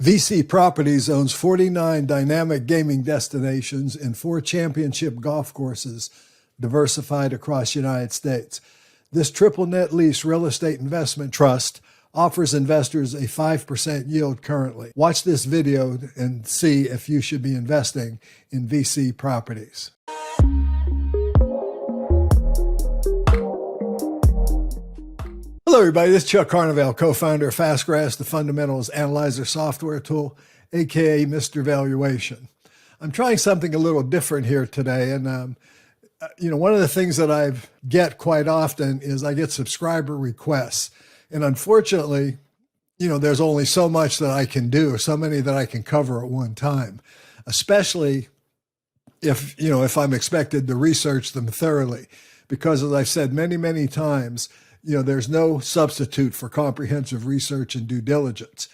VICI Properties owns 49 dynamic gaming destinations and 4 championship golf courses diversified across the United States. This triple net lease real estate investment trust offers investors a 5% yield currently. Watch this video and see if you should be investing in VICI Properties. Hello, everybody. This is Chuck Carnevale, co-founder of FastGraphs, the fundamentals analyzer software tool, aka Mr. Valuation. I'm trying something a little different here today, and one of the things that I get quite often is I get subscriber requests, and unfortunately, there's only so much that I can do, so many that I can cover at one time, especially if I'm expected to research them thoroughly, because as I've said many, many times, there's no substitute for comprehensive research and due diligence.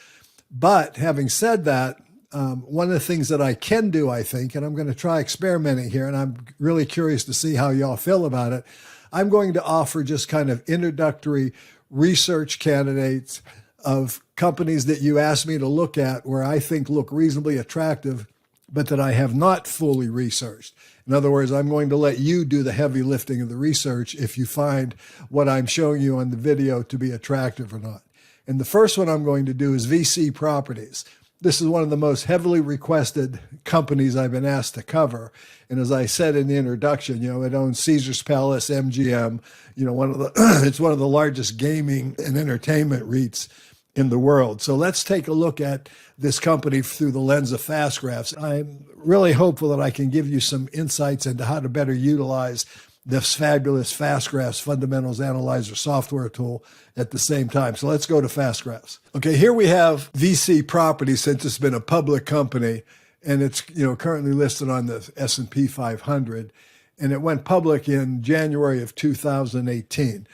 But having said that, one of the things that I can do, I think, and I'm going to try experimenting here, and I'm really curious to see how y'all feel about it, I'm going to offer just kind of introductory research candidates of companies that you asked me to look at where I think look reasonably attractive, but that I have not fully researched. In other words, I'm going to let you do the heavy lifting of the research if you find what I'm showing you on the video to be attractive or not. And the first one I'm going to do is VICI Properties. This is one of the most heavily requested companies I've been asked to cover. And as I said in the introduction, it owns Caesars Palace, MGM, it's one of the largest gaming and entertainment REITs in the world. So let's take a look at this company through the lens of FastGraphs. I'm really hopeful that I can give you some insights into how to better utilize this fabulous FastGraphs fundamentals analyzer software tool at the same time. So let's go to FastGraphs. Okay, here we have VICI Properties, since it's been a public company, and it's currently listed on the S&P 500, and it went public in January of 2018.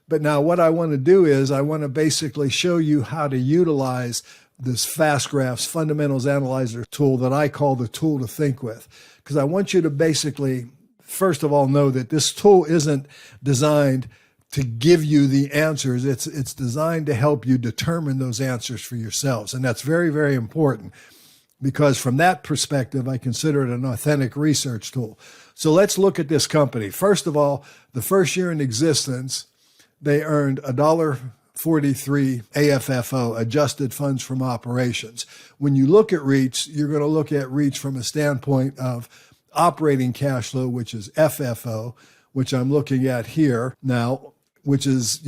But now what I want to do is I want to basically show you how to utilize this FastGraphs fundamentals analyzer tool that I call the tool to think with. Because I want you to basically, first of all, know that this tool isn't designed to give you the answers. It's designed to help you determine those answers for yourselves. And that's very, very important, because from that perspective, I consider it an authentic research tool. So let's look at this company. First of all, the first year in existence, they earned $1.43 AFFO, adjusted funds from operations. When you look at REITs, you're going to look at REITs from a standpoint of operating cash flow, which is FFO, which I'm looking at here now, which is,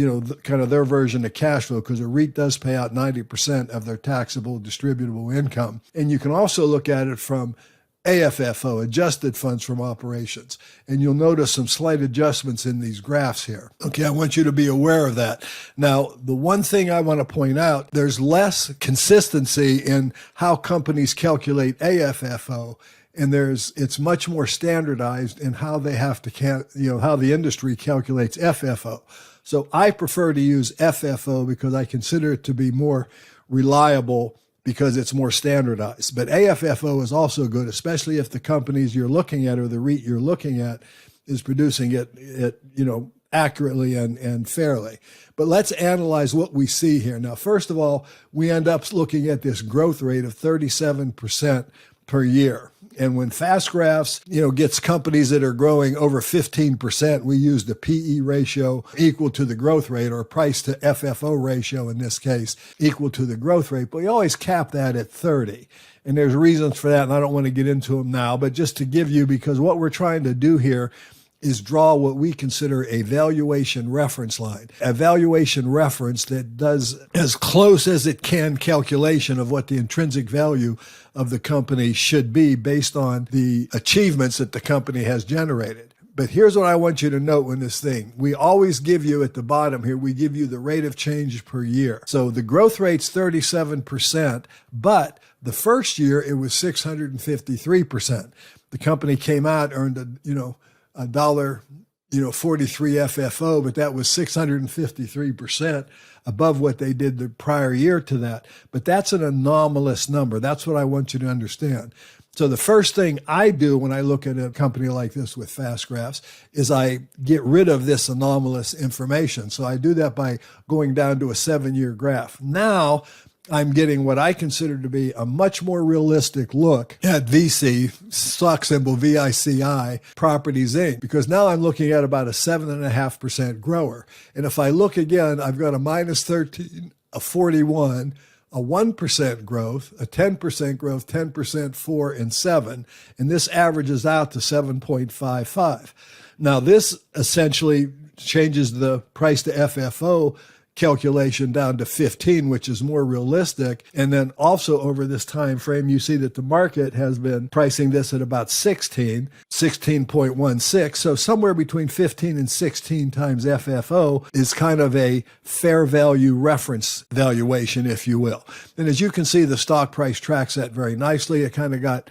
kind of their version of cash flow, because a REIT does pay out 90% of their taxable distributable income. And you can also look at it from AFFO, adjusted funds from operations. And you'll notice some slight adjustments in these graphs here. Okay, I want you to be aware of that. Now, the one thing I want to point out, there's less consistency in how companies calculate AFFO, and it's much more standardized in how they have to, how the industry calculates FFO. So I prefer to use FFO because I consider it to be more reliable, because it's more standardized. But AFFO is also good, especially if the companies you're looking at or the REIT you're looking at is producing it accurately and fairly. But let's analyze what we see here. Now, first of all, we end up looking at this growth rate of 37% per year. And when FastGraphs, gets companies that are growing over 15%, we use the PE ratio equal to the growth rate, or price to FFO ratio in this case, equal to the growth rate. But we always cap that at 30. And there's reasons for that, and I don't want to get into them now, but just to give you, because what we're trying to do here is draw what we consider a valuation reference line, a valuation reference that does as close as it can calculation of what the intrinsic value of the company should be based on the achievements that the company has generated. But here's what I want you to note in this thing. We always give you at the bottom here, we give you the rate of change per year. So the growth rate's 37%, but the first year it was 653%. The company came out, earned $1.43 FFO, but that was 653% above what they did the prior year to that. But that's an anomalous number. That's what I want you to understand. So the first thing I do when I look at a company like this with FastGraphs is I get rid of this anomalous information. So I do that by going down to a 7-year graph. Now I'm getting what I consider to be a much more realistic look at VICI, stock symbol VICI, Properties Inc., because now I'm looking at about a 7.5% grower. And if I look again, I've got a minus 13, a 41, a 1% growth, a 10% growth, 10%, 4, and 7. And this averages out to 7.55. Now, this essentially changes the price to FFO calculation down to 15, which is more realistic. And then also over this time frame, you see that the market has been pricing this at about 16.16. So somewhere between 15 and 16 times FFO is kind of a fair value reference valuation, if you will. And as you can see, the stock price tracks that very nicely. It kind of got,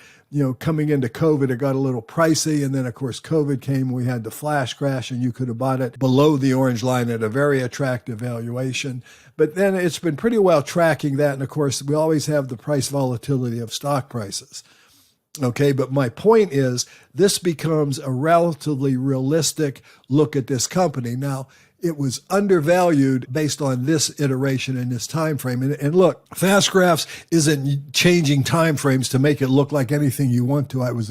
coming into COVID, it got a little pricey. And then, of course, COVID came. We had the flash crash, and you could have bought it below the orange line at a very attractive valuation. But then it's been pretty well tracking that. And, of course, we always have the price volatility of stock prices. Okay, but my point is this becomes a relatively realistic look at this company. Now, it was undervalued based on this iteration in this time frame. And look, Fast Graphs isn't changing time frames to make it look like anything you want to. It was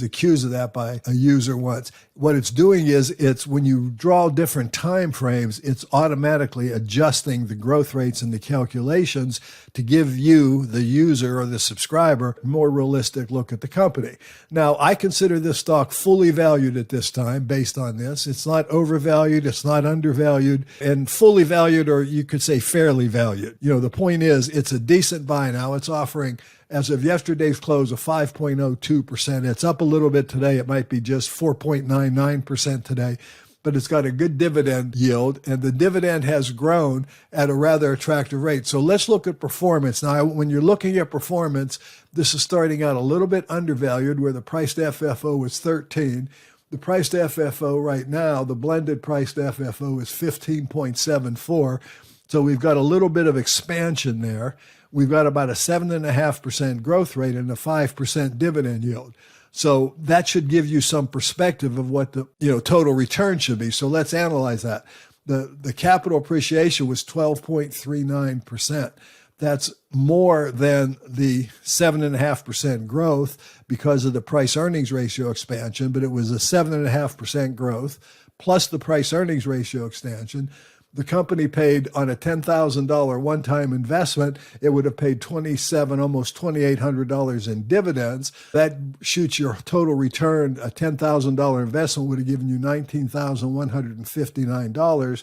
accused of that by a user once. What it's doing is it's when you draw different time frames, it's automatically adjusting the growth rates and the calculations to give you, the user or the subscriber, a more realistic look at the company. Now, I consider this stock fully valued at this time based on this. It's not overvalued. It's not undervalued, and fully valued, or you could say fairly valued. The point is it's a decent buy now. It's offering, as of yesterday's close, a 5.02%. It's up a little bit today. It might be just 4.99% today, but it's got a good dividend yield, and the dividend has grown at a rather attractive rate. So let's look at performance. Now, when you're looking at performance, this is starting out a little bit undervalued, where the price to FFO was 13. The price to FFO right now, the blended price to FFO is 15.74. So we've got a little bit of expansion there. We've got about a 7.5% growth rate and a 5% dividend yield. So that should give you some perspective of what the total return should be. So let's analyze that. The capital appreciation was 12.39%. That's more than the 7.5% growth because of the price earnings ratio expansion, but it was a 7.5% growth plus the price earnings ratio expansion. The company paid on a $10,000 one-time investment, it would have paid $2,700, almost $2,800 in dividends. That shoots your total return. A $10,000 investment would have given you $19,159.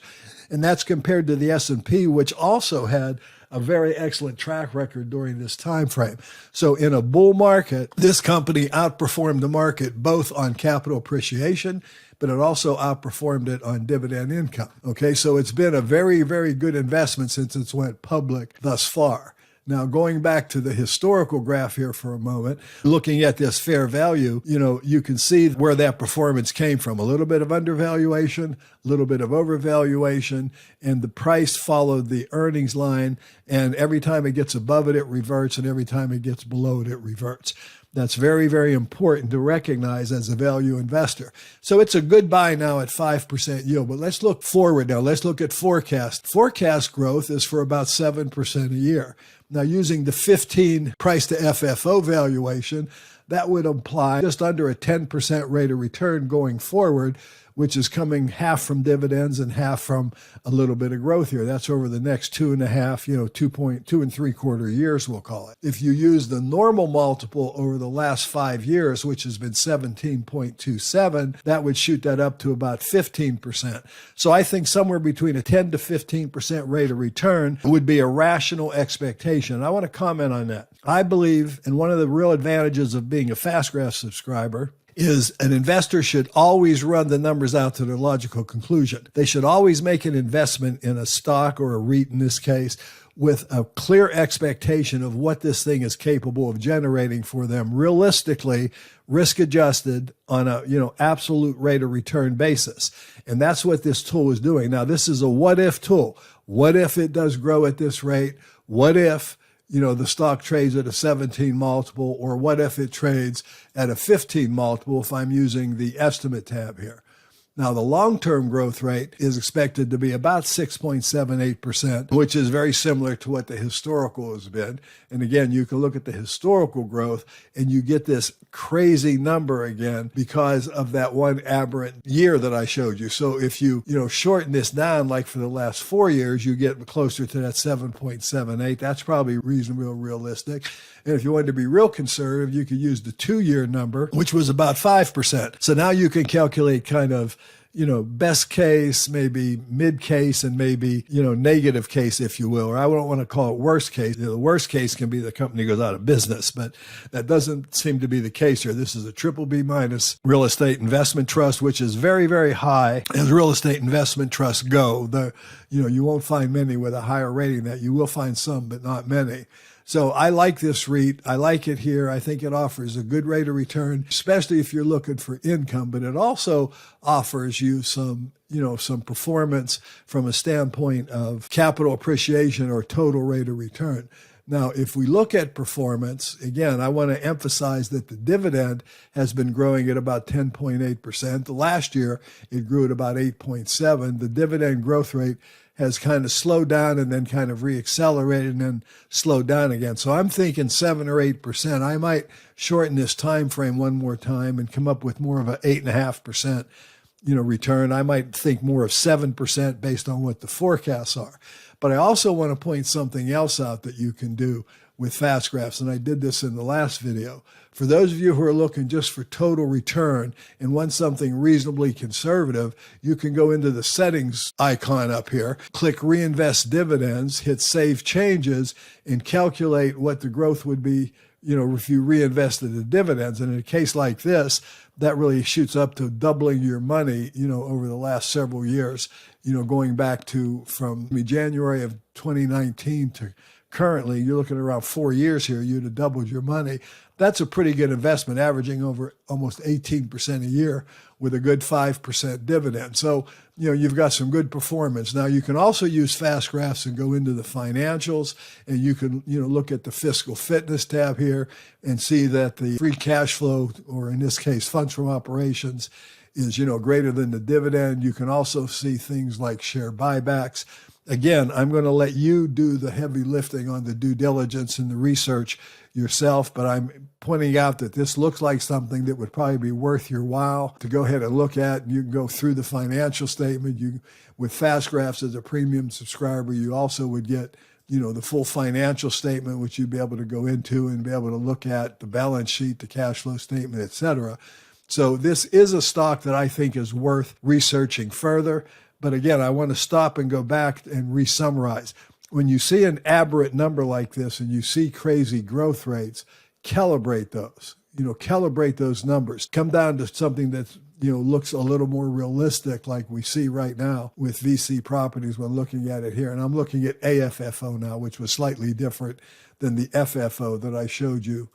And that's compared to the S&P, which also had a very excellent track record during this time frame. So in a bull market, this company outperformed the market both on capital appreciation, but it also outperformed it on dividend income. Okay, so it's been a very, very good investment since it's went public thus far. Now, going back to the historical graph here for a moment, looking at this fair value, you can see where that performance came from. A little bit of undervaluation, a little bit of overvaluation, and the price followed the earnings line. And every time it gets above it, it reverts. And every time it gets below it, it reverts. That's very, very important to recognize as a value investor. So it's a good buy now at 5% yield. But let's look forward now. Let's look at forecast. Forecast growth is for about 7% a year. Now, using the 15 price to FFO valuation, that would imply just under a 10% rate of return going forward, which is coming half from dividends and half from a little bit of growth here. That's over the next 2.5, 2.2 years, we'll call it. If you use the normal multiple over the last 5 years, which has been 17.27, that would shoot that up to about 15%. So I think somewhere between a 10 to 15% rate of return would be a rational expectation. I want to comment on that. I believe, and one of the real advantages of being a FastGraph subscriber is an investor should always run the numbers out to their logical conclusion. They should always make an investment in a stock or a REIT in this case with a clear expectation of what this thing is capable of generating for them realistically, risk adjusted on a absolute rate of return basis. And that's what this tool is doing. Now, this is a what if tool. What if it does grow at this rate? What if the stock trades at a 17 multiple, or what if it trades at a 15 multiple if I'm using the estimate tab here? Now, the long-term growth rate is expected to be about 6.78%, which is very similar to what the historical has been. And again, you can look at the historical growth and you get this crazy number again because of that one aberrant year that I showed you. So if you shorten this down, like for the last 4 years, you get closer to that 7.78. That's probably reasonably realistic. And if you wanted to be real conservative, you could use the 2-year number, which was about 5%. So now you can calculate kind of, best case, maybe mid case, and maybe, negative case, if you will, or I don't want to call it worst case. The worst case can be the company goes out of business, but that doesn't seem to be the case here. This is a BBB minus real estate investment trust, which is very, very high as real estate investment trusts go. You won't find many with a higher rating than that. You will find some, but not many. So I like this REIT. I like it here. I think it offers a good rate of return, especially if you're looking for income, but it also offers you some performance from a standpoint of capital appreciation or total rate of return. Now, if we look at performance, again, I want to emphasize that the dividend has been growing at about 10.8%. Last year, it grew at about 8.7%. The dividend growth rate has kind of slowed down and then kind of reaccelerated and then slowed down again. So I'm thinking 7 or 8%. I might shorten this time frame one more time and come up with more of a 8.5%, return. I might think more of 7% based on what the forecasts are. But I also want to point something else out that you can do with fast graphs, and I did this in the last video. For those of you who are looking just for total return and want something reasonably conservative, you can go into the settings icon up here, click reinvest dividends, hit save changes, and calculate what the growth would be, if you reinvested the dividends. And in a case like this, that really shoots up to doubling your money, over the last several years, going back to from January of 2019 to currently, you're looking at around 4 years here, you'd have doubled your money. That's a pretty good investment, averaging over almost 18% a year with a good 5% dividend. So, you've got some good performance. Now, you can also use fast graphs and go into the financials, and you can, look at the fiscal fitness tab here and see that the free cash flow, or in this case, funds from operations, is, greater than the dividend. You can also see things like share buybacks. Again, I'm going to let you do the heavy lifting on the due diligence and the research yourself, but I'm pointing out that this looks like something that would probably be worth your while to go ahead and look at. You can go through the financial statement. With fast graphs as a premium subscriber, you also would get, the full financial statement, which you'd be able to go into and be able to look at the balance sheet, the cash flow statement, etc. So this is a stock that I think is worth researching further. But again, I want to stop and go back and re-summarize. When you see an aberrant number like this and you see crazy growth rates, calibrate those. Calibrate those numbers. Come down to something that looks a little more realistic, like we see right now with VICI Properties when looking at it here. And I'm looking at AFFO now, which was slightly different than the FFO that I showed you,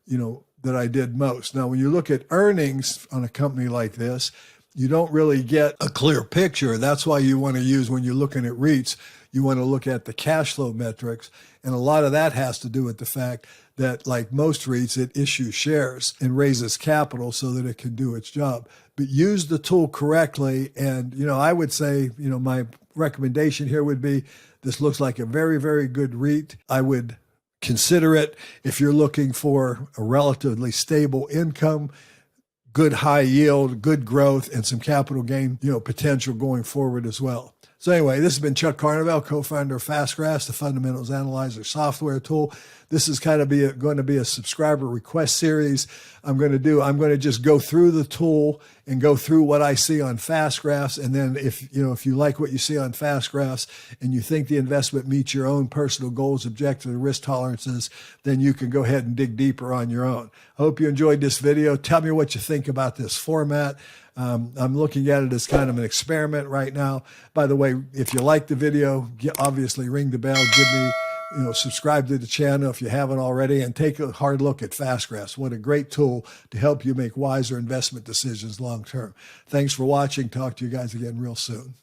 that I did most. Now, when you look at earnings on a company like this, you don't really get a clear picture. That's why you want to use, when you're looking at REITs, you want to look at the cash flow metrics. And a lot of that has to do with the fact that, like most REITs, it issues shares and raises capital so that it can do its job. But use the tool correctly. And, I would say, my recommendation here would be, this looks like a very, very good REIT. I would consider it if you're looking for a relatively stable income, good high yield, good growth, and some capital gain, potential going forward as well. So anyway, this has been Chuck Carnevale, co-founder of FastGraphs, the Fundamentals Analyzer software tool. This is kind of going to be a subscriber request series. I'm going to just go through the tool and go through what I see on FastGraphs. And then if you like what you see on FastGraphs and you think the investment meets your own personal goals, objectives, and risk tolerances, then you can go ahead and dig deeper on your own. I hope you enjoyed this video. Tell me what you think about this format. I'm looking at it as kind of an experiment right now. By the way, if you like the video, obviously ring the bell, give me, subscribe to the channel if you haven't already, and take a hard look at FastGraphs. What a great tool to help you make wiser investment decisions long term. Thanks for watching. Talk to you guys again real soon.